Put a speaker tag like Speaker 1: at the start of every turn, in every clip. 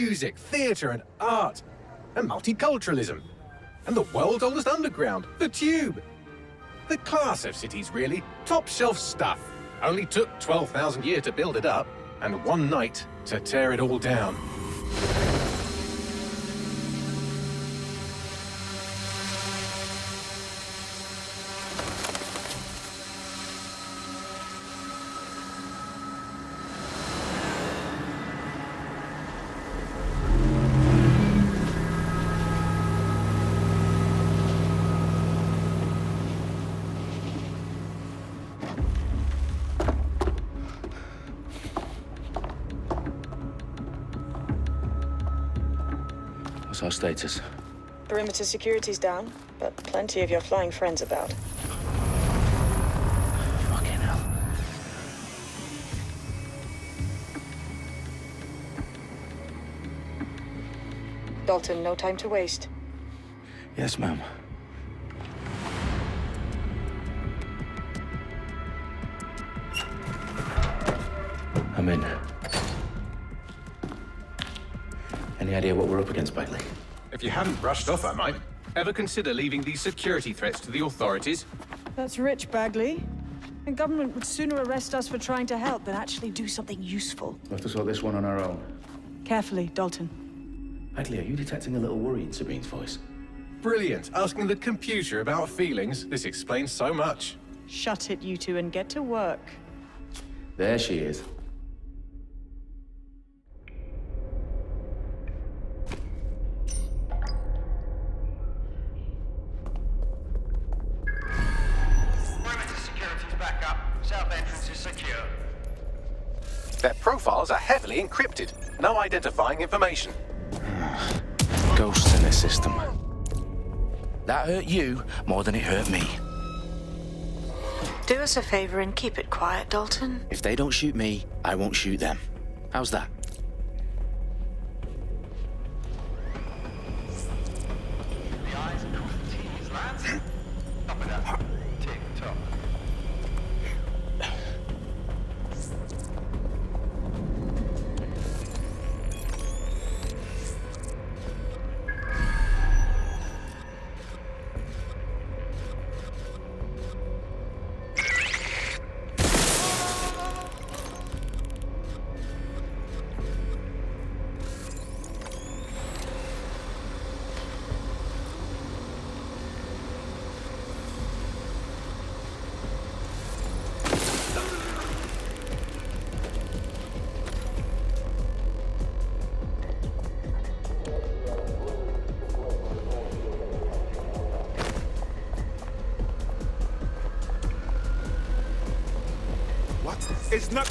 Speaker 1: music, theatre and art, and multiculturalism. And the world's oldest underground, the Tube. The class of cities, really. Top shelf stuff. Only took 12,000 years to build it up, and one night to tear it all down.
Speaker 2: What's our status?
Speaker 3: Perimeter security's down, but plenty of your flying friends about.
Speaker 2: Fucking hell.
Speaker 3: Dalton, no time to waste.
Speaker 2: Yes, ma'am. I'm in. Any idea what we're up against, Bagley?
Speaker 1: If you hadn't brushed off, I might. Ever consider leaving these security threats to the authorities?
Speaker 3: That's rich, Bagley. The government would sooner arrest us for trying to help than actually do something useful.
Speaker 2: We'll have to sort this one on our own.
Speaker 3: Carefully, Dalton.
Speaker 2: Bagley, are you detecting a little worry in Sabine's voice?
Speaker 1: Brilliant. Asking the computer about feelings. This explains so much.
Speaker 3: Shut it, you two, and get to work.
Speaker 2: There she is.
Speaker 1: Their profiles are heavily encrypted. No identifying information.
Speaker 2: Ghosts in this system. That hurt you more than it hurt me.
Speaker 3: Do us a favor and keep it quiet, Dalton.
Speaker 2: If they don't shoot me, I won't shoot them. How's that?
Speaker 4: The eyes across the T's, lads. Top of that. Tick tock.
Speaker 1: It's not...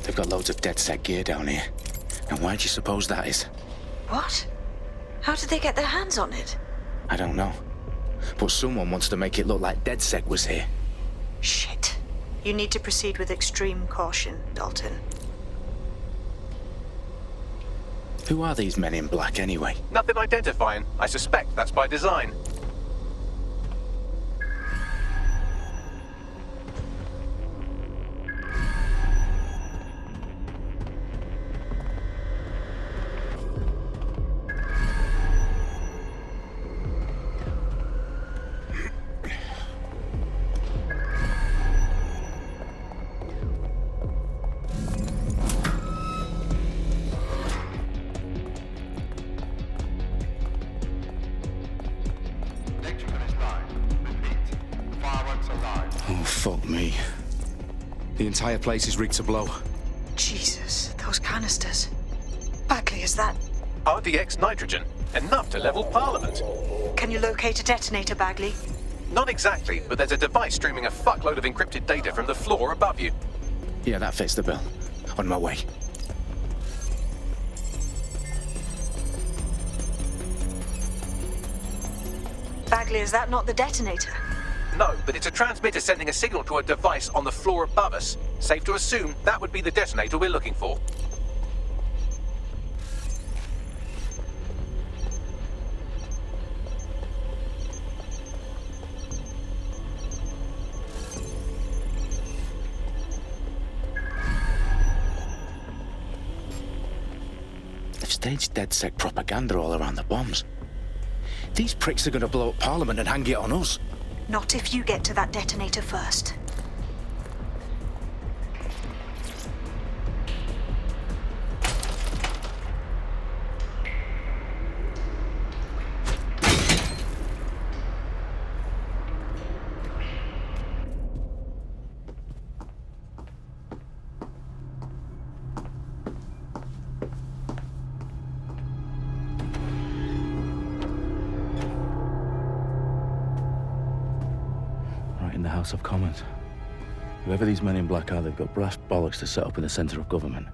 Speaker 2: They've got loads of DedSec gear down here. And why do you suppose that is?
Speaker 3: What? How did they get their hands on it?
Speaker 2: I don't know. But someone wants to make it look like DedSec was here.
Speaker 3: Shit. You need to proceed with extreme caution, Dalton.
Speaker 2: Who are these men in black anyway?
Speaker 1: Nothing identifying. I suspect that's by design.
Speaker 2: Fuck me. The entire place is rigged to blow.
Speaker 3: Jesus, those canisters. Bagley, is that...
Speaker 1: RDX nitrogen. Enough to level Parliament.
Speaker 3: Can you locate a detonator, Bagley?
Speaker 1: Not exactly, but there's a device streaming a fuckload of encrypted data from the floor above you.
Speaker 2: Yeah, that fits the bill. On my way.
Speaker 3: Bagley, is that not the detonator?
Speaker 1: No, but it's a transmitter sending a signal to a device on the floor above us. Safe to assume that would be the detonator we're looking for.
Speaker 2: They've staged DedSec propaganda all around the bombs. These pricks are going to blow up Parliament and hang it on us.
Speaker 5: Not if you get to that detonator first.
Speaker 2: In the House of Commons. Whoever these men in black are, they've got brass bollocks to set up in the centre of government.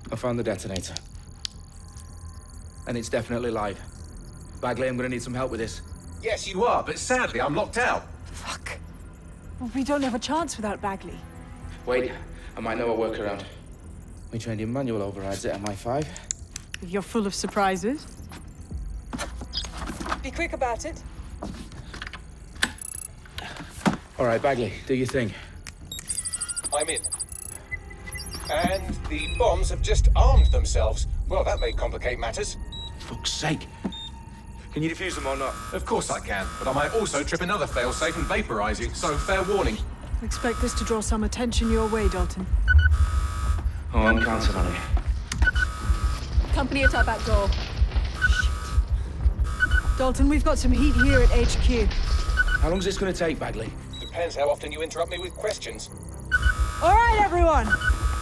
Speaker 2: I found the detonator. And it's definitely live. Bagley, I'm gonna need some help with this.
Speaker 1: Yes, you are, but sadly, I'm locked out.
Speaker 3: Fuck. Well, we don't have a chance without Bagley.
Speaker 2: Wait, I might know a workaround. We trained in manual overrides at MI5.
Speaker 3: You're full of surprises. Be quick about it.
Speaker 2: All right, Bagley, do your thing.
Speaker 1: I'm in. And the bombs have just armed themselves. Well, that may complicate matters.
Speaker 2: Fuck's sake. Can you defuse them or not?
Speaker 1: Of course I can, but I might also trip another failsafe and vaporize you, so fair warning.
Speaker 3: Expect this to draw some attention your way, Dalton.
Speaker 2: Oh, I'm counting on it.
Speaker 6: Company at our back door.
Speaker 3: Dalton, we've got some heat here at HQ.
Speaker 2: How long's this gonna take, Bagley?
Speaker 1: Depends how often you interrupt me with questions.
Speaker 3: All right, everyone.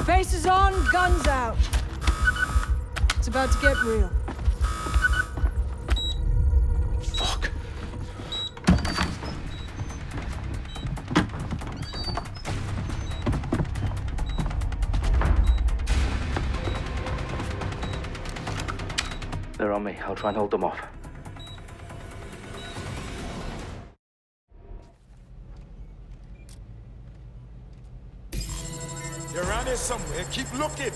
Speaker 3: Faces on, guns out. It's about to get real.
Speaker 2: Fuck. They're on me. I'll try and hold them off.
Speaker 7: They're around here somewhere. Keep looking.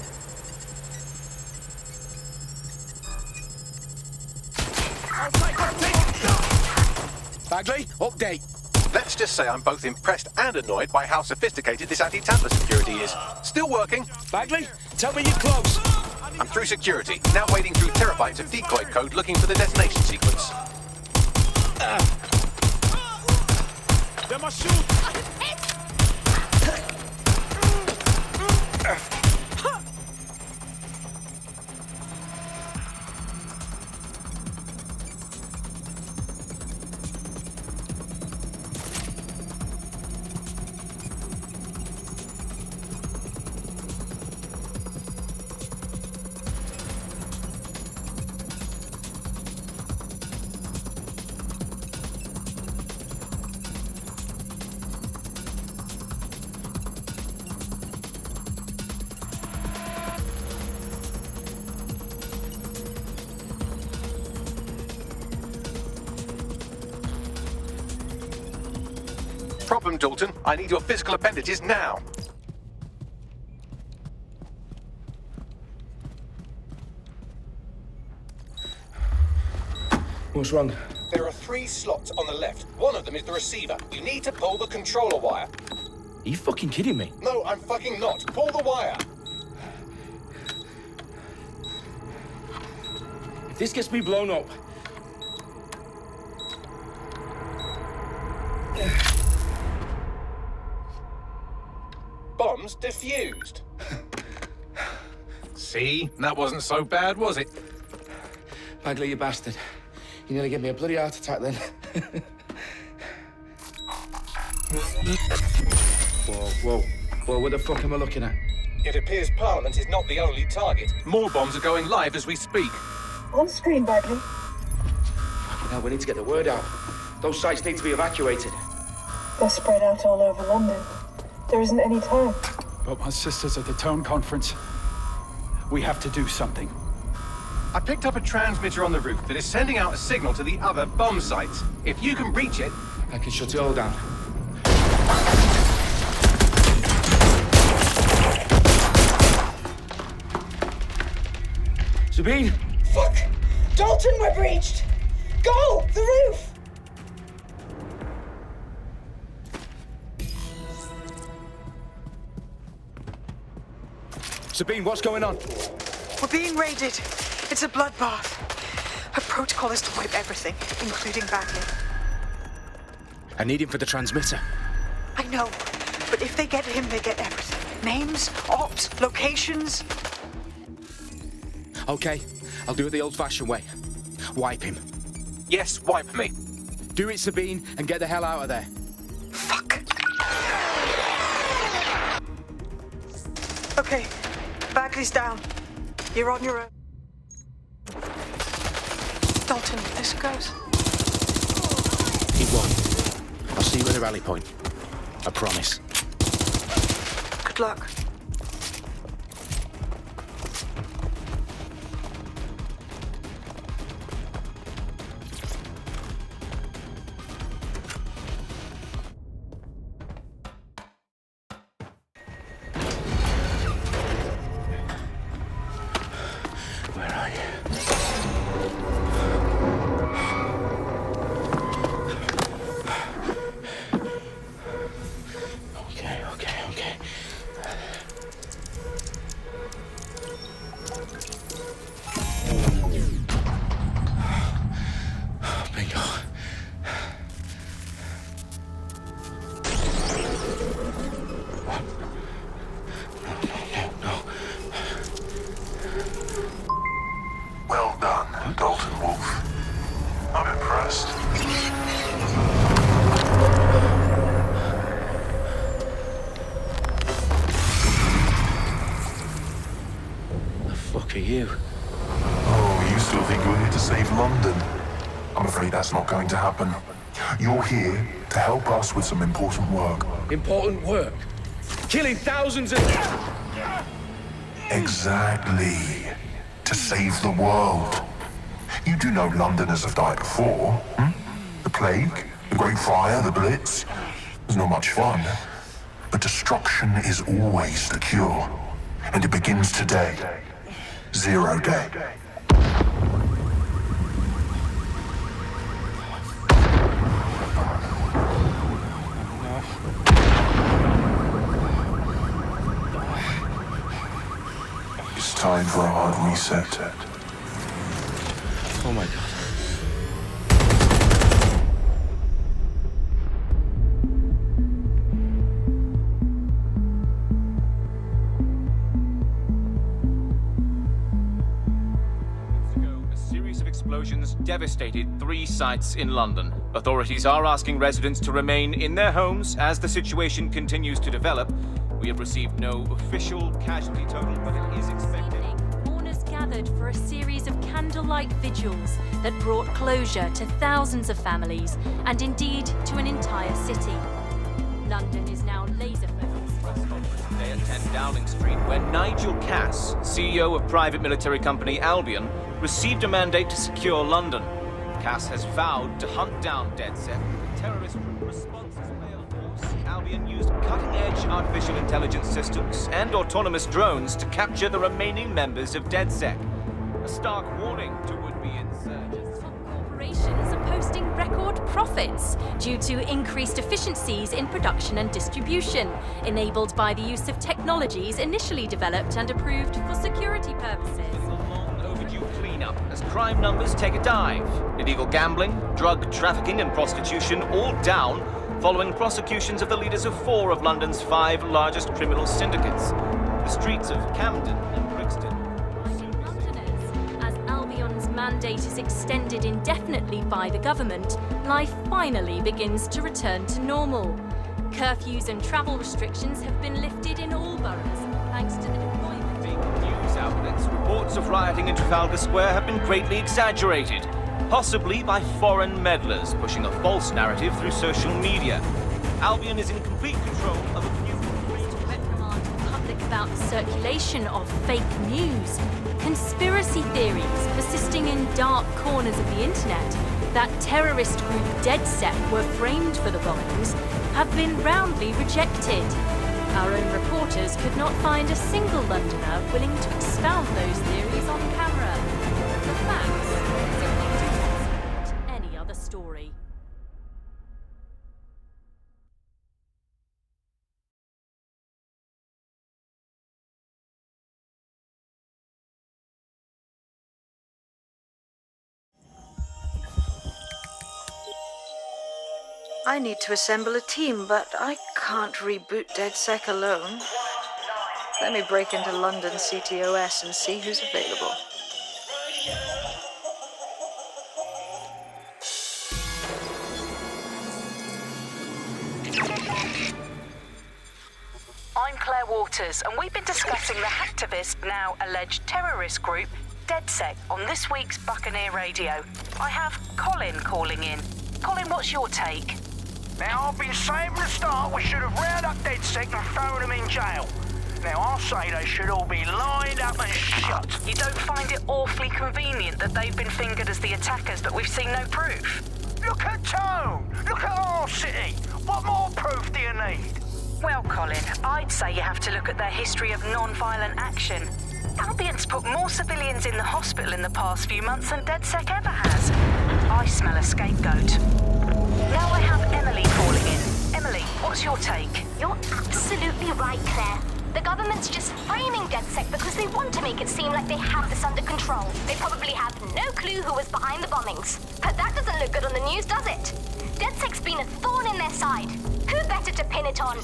Speaker 2: Bagley, update.
Speaker 1: Let's just say I'm both impressed and annoyed by how sophisticated this anti-tamper security is. Still working.
Speaker 2: Bagley, tell me you're close.
Speaker 1: I'm through security, now wading through terabytes of decoy code looking for the detonation sequence.
Speaker 7: They must shoot.
Speaker 1: Problem, Dalton. I need your physical appendages now.
Speaker 2: What's wrong?
Speaker 1: There are 3 slots on the left. One of them is the receiver. You need to pull the controller wire.
Speaker 2: Are you fucking kidding me?
Speaker 1: No, I'm fucking not. Pull the wire.
Speaker 2: If this gets me blown up...
Speaker 1: Bombs defused. See? That wasn't so bad, was it?
Speaker 2: Bagley, you bastard. You nearly gave me a bloody heart attack then. Whoa. What the fuck am I looking at?
Speaker 1: It appears Parliament is not the only target. More bombs are going live as we speak.
Speaker 3: On screen, Bagley.
Speaker 2: Now we need to get the word out. Those sites need to be evacuated.
Speaker 8: They're spread out all over London. There isn't any time. But my sister's at the Tone Conference. We have to do something.
Speaker 1: I picked up a transmitter on the roof that is sending out a signal to the other bomb sites. If you can reach it...
Speaker 2: I can shut it all down. Sabine!
Speaker 9: Fuck! Dalton, we're breached! Go! The roof!
Speaker 2: Sabine, what's going on?
Speaker 9: We're being raided. It's a bloodbath. Her protocol is to wipe everything, including Bagley.
Speaker 2: I need him for the transmitter.
Speaker 9: I know, but if they get him, they get everything. Names, ops, locations.
Speaker 2: Okay, I'll do it the old-fashioned way. Wipe him.
Speaker 1: Yes, wipe me.
Speaker 2: Do it, Sabine, and get the hell out of there.
Speaker 9: Fuck. Okay, Bagley's down. You're on your own. Dalton, this goes.
Speaker 2: He won. I'll see you at the rally point. I promise.
Speaker 9: Good luck.
Speaker 2: Where are you? Okay. Bingo. No.
Speaker 10: Well done, Dalton Wolf. I'm impressed.
Speaker 2: The fuck are you?
Speaker 10: Oh, you still think you're here to save London? I'm afraid that's not going to happen. You're here to help us with some important work.
Speaker 2: Important work. Killing thousands of...
Speaker 10: Exactly. To save the world. You do know Londoners have died before, hmm? The Plague, the Great Fire, the Blitz. It's not much fun. But destruction is always the cure. And it begins today. 0 day. It's time for a hard reset.
Speaker 2: Oh my God.
Speaker 11: A series of explosions devastated 3 sites in London. Authorities are asking residents to remain in their homes as the situation continues to develop. We have received no official casualty total, but it is expected.
Speaker 12: Mourners gathered for a series of candlelight vigils that brought closure to thousands of families and indeed to an entire city. London is now laser-focused.
Speaker 11: Press conference today at 10 Dowling Street, where Nigel Cass, CEO of private military company Albion, received a mandate to secure London. Cass has vowed to hunt down DedSec. Terrorist responses failed force. Albion used cutting-edge artificial intelligence systems and autonomous drones to capture the remaining members of DedSec. A stark warning to would-be insurgents.
Speaker 12: Top corporations are posting record profits due to increased efficiencies in production and distribution, enabled by the use of technologies initially developed and approved for security purposes.
Speaker 11: Overdue cleanup as crime numbers take a dive. Illegal gambling, drug trafficking and prostitution all down following prosecutions of the leaders of 4 of London's 5 largest criminal syndicates. The streets of Camden and Brixton.
Speaker 12: Londoners, as Albion's mandate is extended indefinitely by the government, life finally begins to return to normal. Curfews and travel restrictions have been lifted in all boroughs, thanks to the deployment.
Speaker 11: Big news outlets, reports of rioting in Trafalgar Square have been greatly exaggerated, possibly by foreign meddlers pushing a false narrative through social media. Albion is in complete control of a new
Speaker 12: Command circulation of fake news, conspiracy theories persisting in dark corners of the internet that terrorist group DedSec were framed for the bombings have been roundly rejected. Our own reporters could not find a single Londoner willing to expound those theories on camera. The facts simply do not support any other story.
Speaker 9: I need to assemble a team, but I can't reboot DedSec alone. Let me break into London CTOS and see who's available.
Speaker 13: I'm Claire Waters, and we've been discussing the hacktivist, now alleged terrorist group, DedSec, on this week's Buccaneer Radio. I have Colin calling in. Colin, what's your take?
Speaker 14: Now, I've been saying from the start we should have rounded up DedSec and thrown them in jail. Now, I'll say they should all be lined up and shot.
Speaker 13: You don't find it awfully convenient that they've been fingered as the attackers, but we've seen no proof?
Speaker 14: Look at Tone! Look at our city! What more proof do you need?
Speaker 13: Well, Colin, I'd say you have to look at their history of non-violent action. Albion's put more civilians in the hospital in the past few months than DedSec ever has. I smell a scapegoat. Now I have Emily calling in. Emily, what's your take?
Speaker 15: You're absolutely right, Claire. The government's just framing DedSec because they want to make it seem like they have this under control. They probably have no clue who was behind the bombings. But that doesn't look good on the news, does it? DedSec's been a thorn in their side. Who better to pin it on?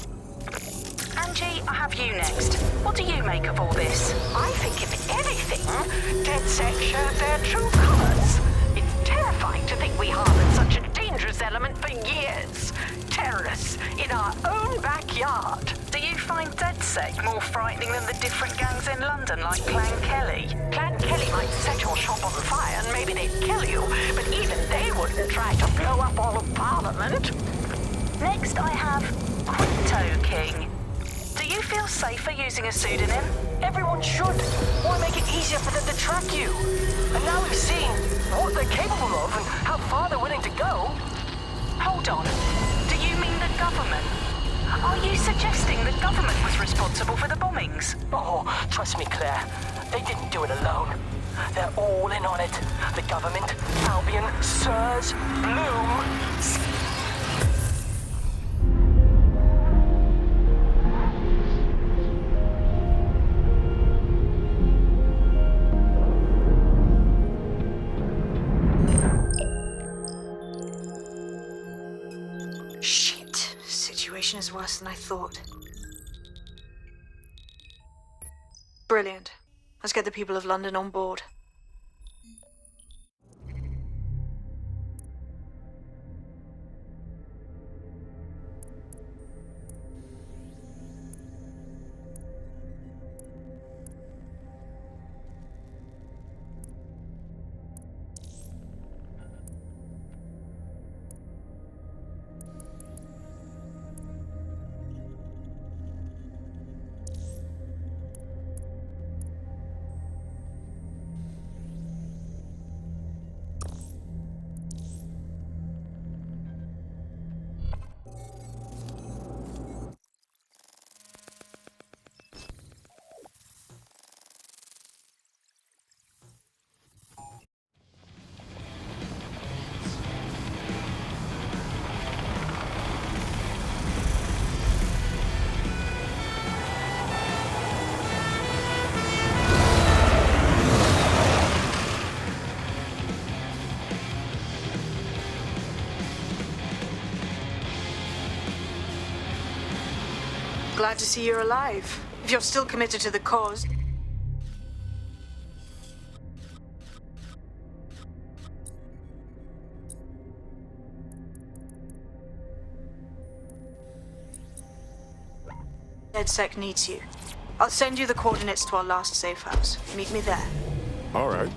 Speaker 13: Angie, I have you next. What do you make of all this?
Speaker 14: I think if anything, DedSec showed their true colours. It's terrifying to think we harboured such a dangerous element for years. Terrorists in our own backyard.
Speaker 13: Do you find DedSec more frightening than the different gangs in London like Clan Kelly?
Speaker 14: Clan Kelly might set your shop on fire and maybe they'd kill you, but even they wouldn't try to blow up all of Parliament.
Speaker 13: Next I have Crypto King. Do you feel safer using a pseudonym?
Speaker 14: Everyone should. Why make it easier for them to track you? And now we've seen what they're capable of and how far they're willing to go.
Speaker 13: Hold on. Do you mean the government? Are you suggesting the government was responsible for the bombings?
Speaker 14: Oh, trust me, Claire. They didn't do it alone. They're all in on it. The government, Albion, Sirs, Bloom.
Speaker 9: Is worse than I thought. Brilliant. Let's get the people of London on board. Glad to see you're alive. If you're still committed to the cause. DedSec needs you. I'll send you the coordinates to our last safe house. Meet me there.
Speaker 7: All right.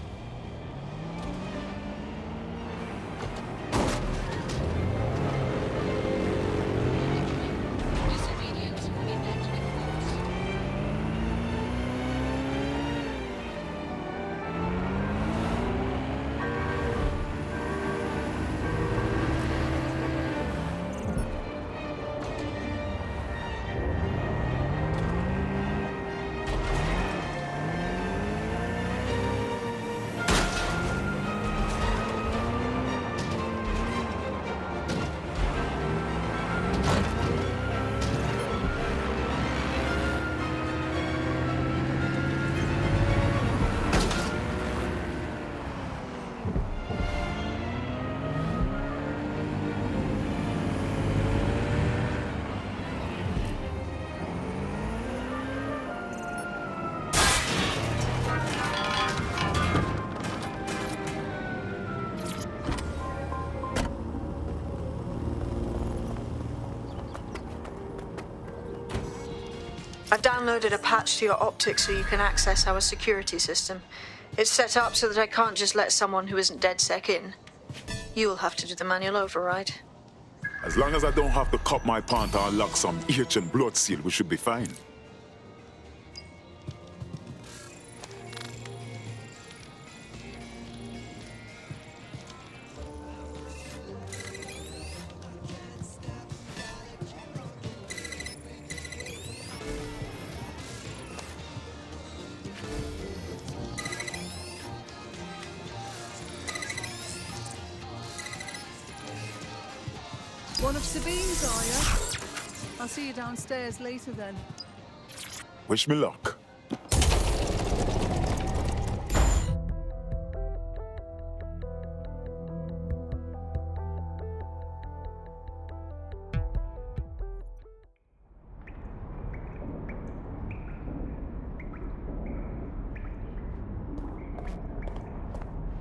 Speaker 9: downloaded a patch to your optics so you can access our security system. It's set up so that I can't just let someone who isn't DedSec in. You'll have to do the manual override.
Speaker 7: As long as I don't have to cut my pant or lock some ancient blood seal, we should be fine.
Speaker 6: One of Sabine's, are you? I'll see you downstairs later then.
Speaker 7: Wish me luck.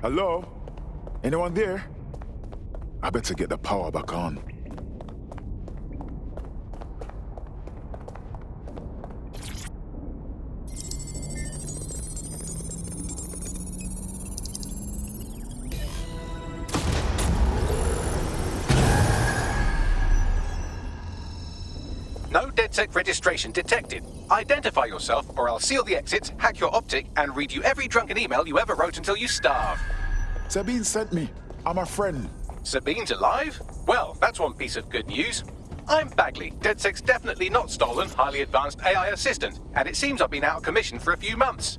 Speaker 7: Hello? Anyone there? I better get the power back on.
Speaker 1: No DedSec registration detected. Identify yourself, or I'll seal the exits, hack your optic, and read you every drunken email you ever wrote until you starve.
Speaker 7: Sabine sent me. I'm a friend.
Speaker 1: Sabine's alive? Well, that's one piece of good news. I'm Bagley, DedSec's definitely not stolen, highly advanced AI assistant, and it seems I've been out of commission for a few months.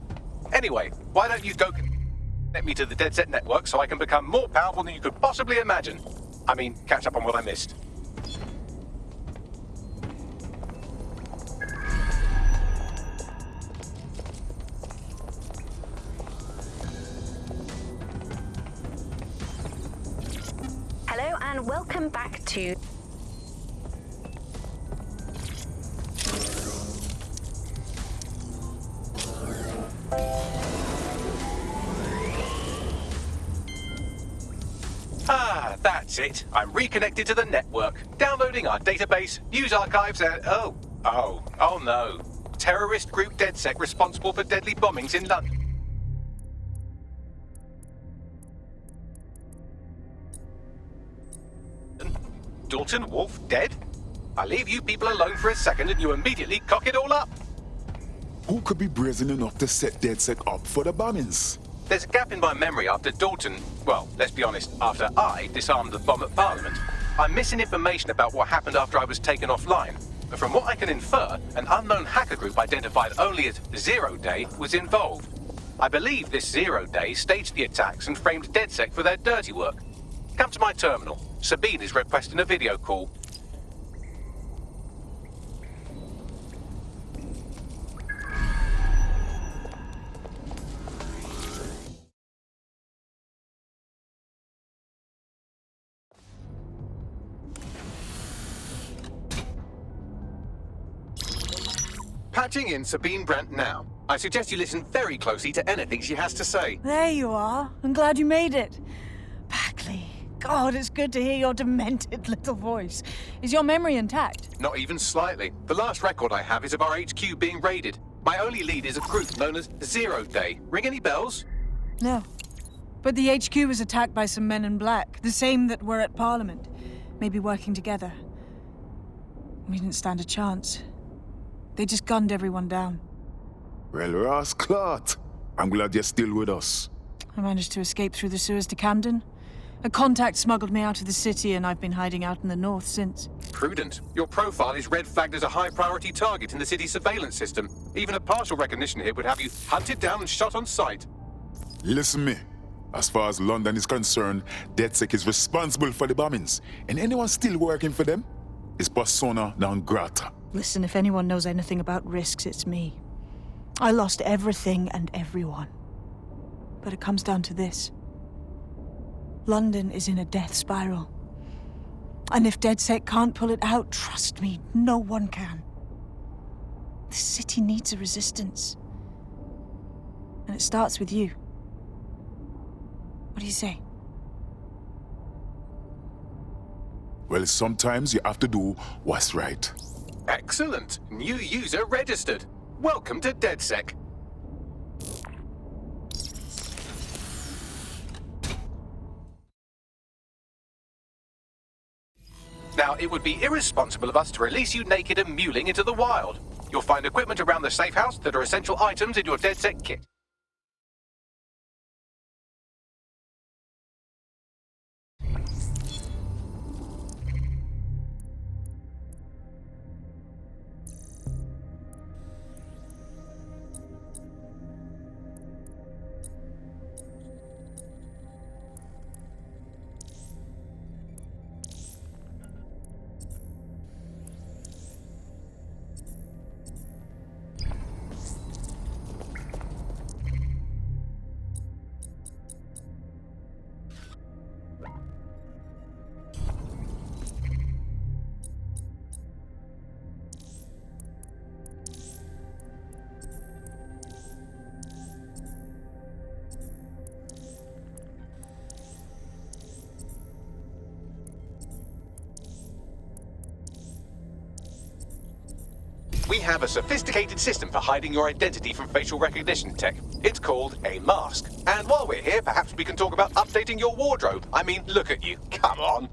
Speaker 1: Anyway, why don't you go connect me to the DedSec network so I can become more powerful than you could possibly imagine? I mean, catch up on what I missed.
Speaker 13: Hello and welcome back to...
Speaker 1: Ah, that's it. I'm reconnected to the network, downloading our database, news archives, and oh no. Terrorist group DedSec responsible for deadly bombings in London. Dalton Wolf dead? I leave you people alone for a second and you immediately cock it all up.
Speaker 7: Who could be brazen enough to set DedSec up for the bombings?
Speaker 1: There's a gap in my memory after Dalton, well, let's be honest, after I disarmed the bomb at Parliament. I'm missing information about what happened after I was taken offline. But from what I can infer, an unknown hacker group identified only as Zero Day was involved. I believe this 0 Day staged the attacks and framed DedSec for their dirty work. Come to my terminal. Sabine is requesting a video call. Patching in Sabine Brandt now. I suggest you listen very closely to anything she has to say.
Speaker 3: There you are. I'm glad you made it. Bagley. God, it's good to hear your demented little voice. Is your memory intact?
Speaker 1: Not even slightly. The last record I have is of our HQ being raided. My only lead is a group known as 0 Day. Ring any bells?
Speaker 3: No. But the HQ was attacked by some men in black, the same that were at Parliament. Maybe working together. We didn't stand a chance. They just gunned everyone down.
Speaker 7: Well, Ross Clark, I'm glad you're still with us.
Speaker 3: I managed to escape through the sewers to Camden. A contact smuggled me out of the city, and I've been hiding out in the north since.
Speaker 1: Prudent. Your profile is red flagged as a high-priority target in the city's surveillance system. Even a partial recognition hit would have you hunted down and shot on sight.
Speaker 7: Listen me. As far as London is concerned, DedSec is responsible for the bombings, and anyone still working for them is persona non grata.
Speaker 3: Listen, if anyone knows anything about risks, it's me. I lost everything and everyone. But it comes down to this. London is in a death spiral. And if DedSec can't pull it out, trust me, no one can. The city needs a resistance. And it starts with you. What do you say?
Speaker 7: Well, sometimes you have to do what's right.
Speaker 1: Excellent. New user registered. Welcome to DedSec. Now, it would be irresponsible of us to release you naked and mewling into the wild. You'll find equipment around the safe house that are essential items in your DedSec kit. We have a sophisticated system for hiding your identity from facial recognition tech. It's called a mask. And while we're here, perhaps we can talk about updating your wardrobe. I mean, look at you. Come on.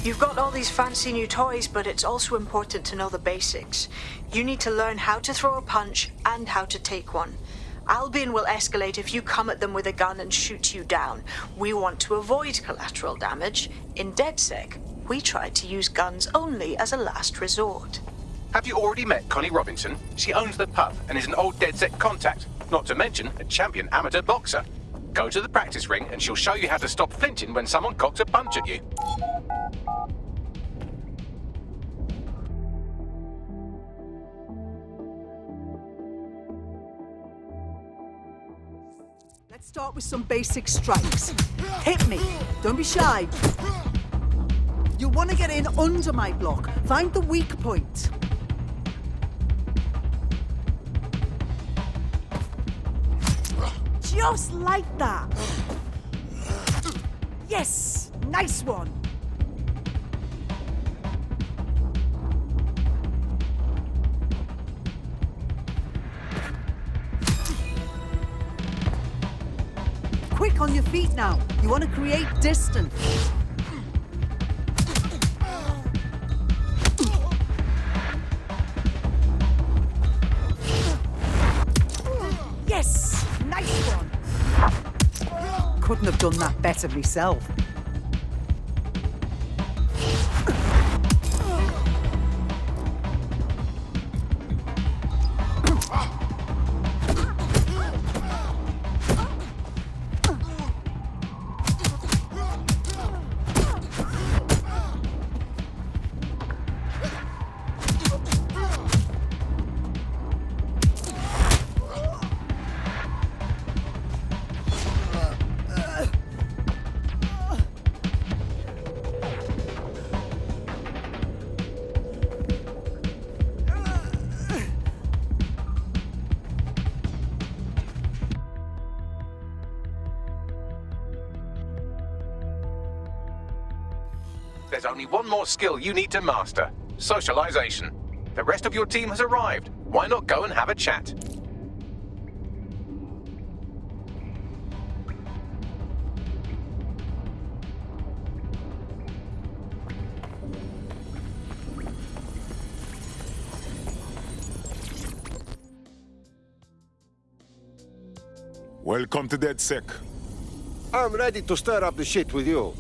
Speaker 9: You've got all these fancy new toys, but it's also important to know the basics. You need to learn how to throw a punch and how to take one. Albion will escalate if you come at them with a gun and shoot you down. We want to avoid collateral damage. In DedSec, we try to use guns only as a last resort.
Speaker 1: Have you already met Connie Robinson? She owns the pub and is an old DedSec contact, not to mention a champion amateur boxer. Go to the practice ring and she'll show you how to stop flinching when someone cocks a punch at you.
Speaker 6: Let's start with some basic strikes. Hit me. Don't be shy. You want to get in under my block. Find the weak point. Just like that. Yes! Nice one. on your feet now. You want to create distance. Yes! Nice one! Couldn't have done that better myself.
Speaker 1: There's only one more skill you need to master: socialization. The rest of your team has arrived. Why not go and have a chat?
Speaker 7: Welcome to DedSec.
Speaker 16: I'm ready to stir up the shit with you.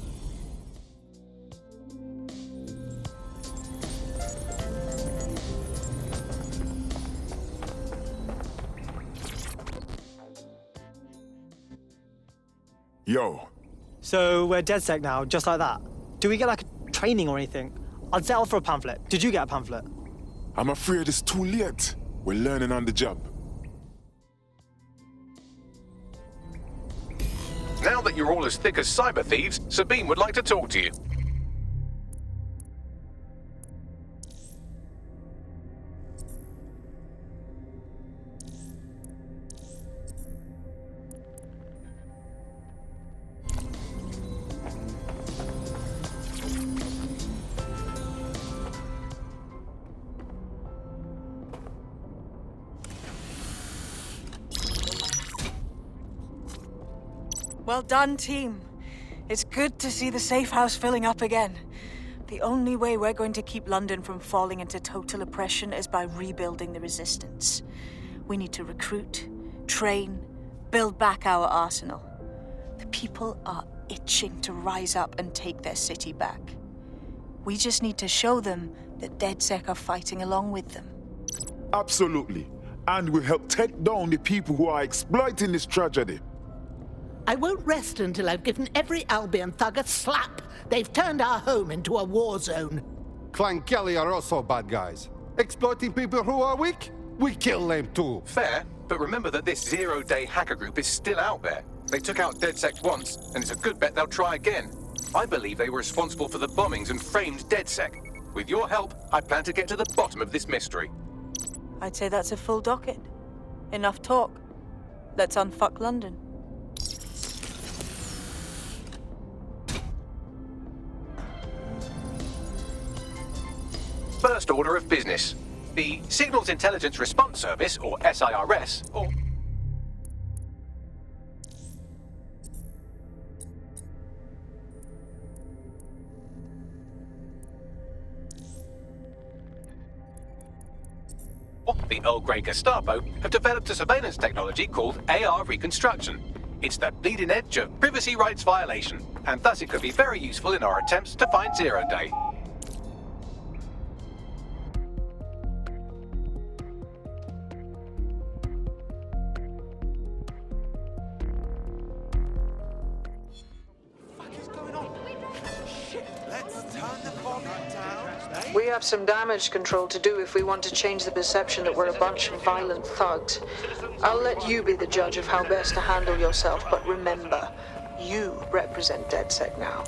Speaker 7: Yo.
Speaker 17: So we're DedSec now, just like that. Do we get like a training or anything? I'd settle for a pamphlet. Did you get a pamphlet?
Speaker 7: I'm afraid it's too late. We're learning on the job.
Speaker 1: Now that you're all as thick as cyber thieves, Sabine would like to talk to you.
Speaker 3: Well done, team. It's good to see the safe house filling up again. The only way we're going to keep London from falling into total oppression is by rebuilding the resistance. We need to recruit, train, build back our arsenal. The people are itching to rise up and take their city back. We just need to show them that DedSec are fighting along with them.
Speaker 7: Absolutely. And we'll help take down the people who are exploiting this tragedy.
Speaker 18: I won't rest until I've given every Albion thug a slap. They've turned our home into a war zone.
Speaker 16: Clan Kelly are also bad guys. Exploiting people who are weak? We kill them too.
Speaker 1: Fair, but remember that this zero-day hacker group is still out there. They took out DedSec once, and it's a good bet they'll try again. I believe they were responsible for the bombings and framed DedSec. With your help, I plan to get to the bottom of this mystery.
Speaker 3: I'd say that's a full docket. Enough talk. Let's unfuck London.
Speaker 1: First order of business. The Signals Intelligence Response Service, or SIRS, or... the Earl Grey Gestapo have developed a surveillance technology called AR reconstruction. It's the bleeding edge of privacy rights violation, and thus it could be very useful in our attempts to find Zero Day.
Speaker 9: We have some damage control to do if we want to change the perception that we're a bunch of violent thugs. I'll let you be the judge of how best to handle yourself, but remember, you represent DedSec now.